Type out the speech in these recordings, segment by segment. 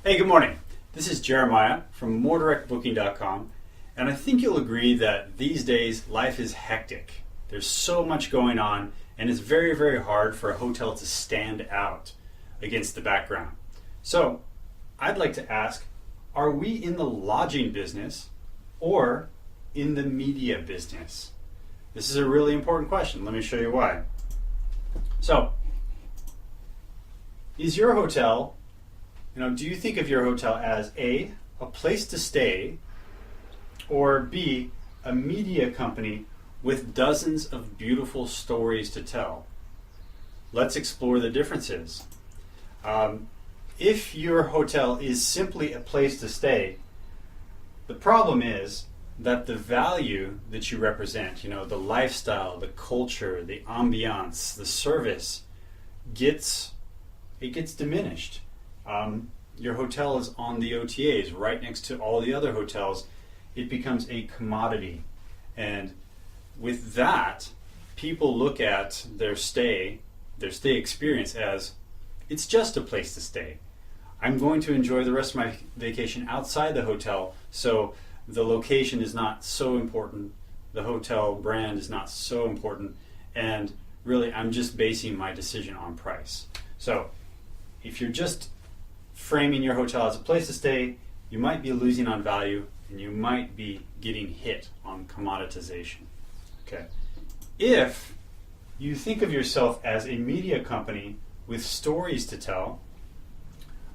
Hey, good morning. This is Jeremiah from MoreDirectBooking.com, and I think you'll agree that these days life is hectic. There's so much going on, and it's very, very hard for a hotel to stand out against the background. So, I'd like to ask, are we in the lodging business or in the media business? This is a really important question. Let me show you why. So, is your hotel, do you think of your hotel as A, a place to stay, or B, a media company with dozens of beautiful stories to tell? Let's explore the differences. If your hotel is simply a place to stay, the problem is that the value that you represent, the lifestyle, the culture, the ambiance, the service, gets diminished. Your hotel is on the OTAs, right next to all the other hotels. It becomes a commodity. And with that, people look at their stay experience as, it's just a place to stay. I'm going to enjoy the rest of my vacation outside the hotel, so the location is not so important, the hotel brand is not so important, and really I'm just basing my decision on price. So if you're just framing your hotel as a place to stay, you might be losing on value and you might be getting hit on commoditization. Okay. If you think of yourself as a media company with stories to tell,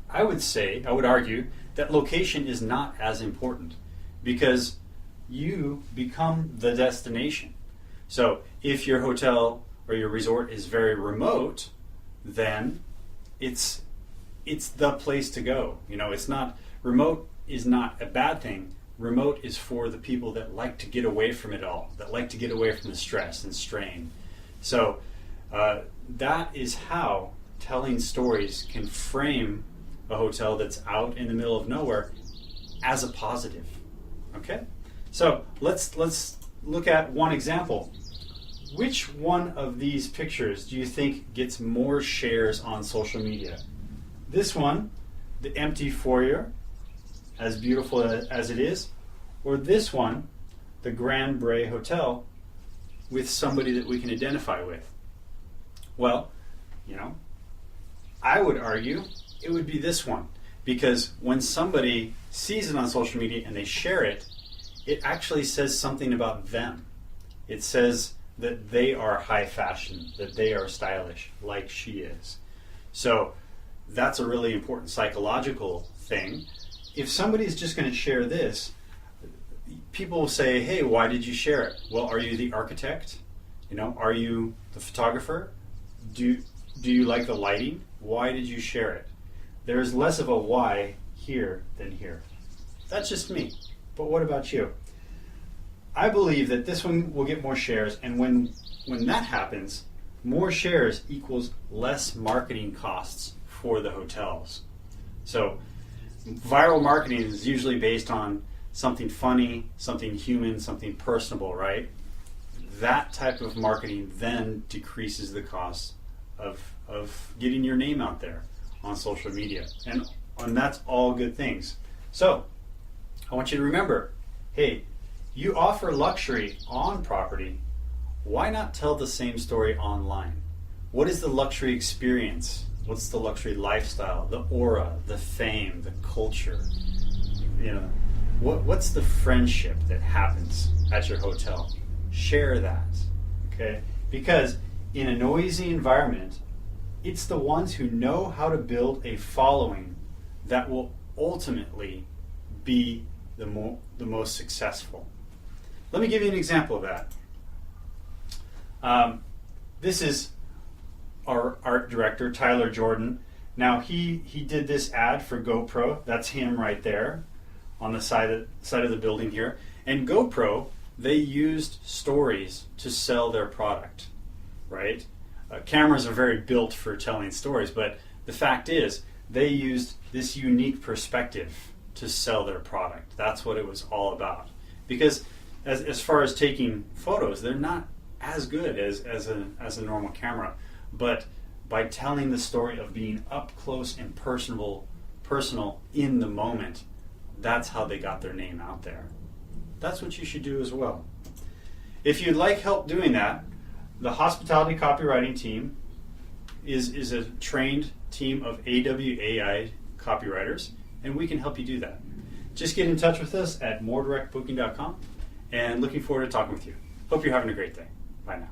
I would argue that location is not as important because you become the destination. So if your hotel or your resort is very remote, then it's the place to go. It's not, remote is not a bad thing. Remote is for the people that like to get away from it all, that like to get away from the stress and strain. So that is how telling stories can frame a hotel that's out in the middle of nowhere as a positive. Okay? So let's look at one example. Which one of these pictures do you think gets more shares on social media? This one, the empty foyer, as beautiful as it is, or this one, the Grand Bray Hotel, with somebody that we can identify with? Well, I would argue it would be this one, because when somebody sees it on social media and they share it, it actually says something about them. It says that they are high fashion, that they are stylish, like she is. So that's a really important psychological thing. If somebody's just going to share this, people will say, hey, why did you share it? Well, are you the architect? Are you the photographer? Do you like the lighting? Why did you share it? There's less of a why here than here. That's just me. But what about you? I believe that this one will get more shares, and when that happens, more shares equals less marketing costs for the hotels. So viral marketing is usually based on something funny, something human, something personable, right? That type of marketing then decreases the cost of getting your name out there on social media. And that's all good things. So I want you to remember, hey, you offer luxury on property. Why not tell the same story online? What is the luxury experience? What's the luxury lifestyle, the aura, the fame, the culture? What's the friendship that happens at your hotel? Share that, okay? Because in a noisy environment, it's the ones who know how to build a following that will ultimately be the most successful. Let me give you an example of that. This is our art director, Tyler Jordan. Now he did this ad for GoPro. That's him right there on the side of the building here. And GoPro, they used stories to sell their product, right? Cameras are very built for telling stories, but the fact is they used this unique perspective to sell their product. That's what it was all about. Because as far as taking photos, they're not as good as a normal camera, but by telling the story of being up close and personable personal, in the moment. That's how they got their name out there. That's what you should do as well. If you'd like help doing that, the hospitality copywriting team is a trained team of AWAI copywriters, and we can help you do that. Just get in touch with us at moredirectbooking.com, and looking forward to talking with you. Hope you're having a great day. Bye now.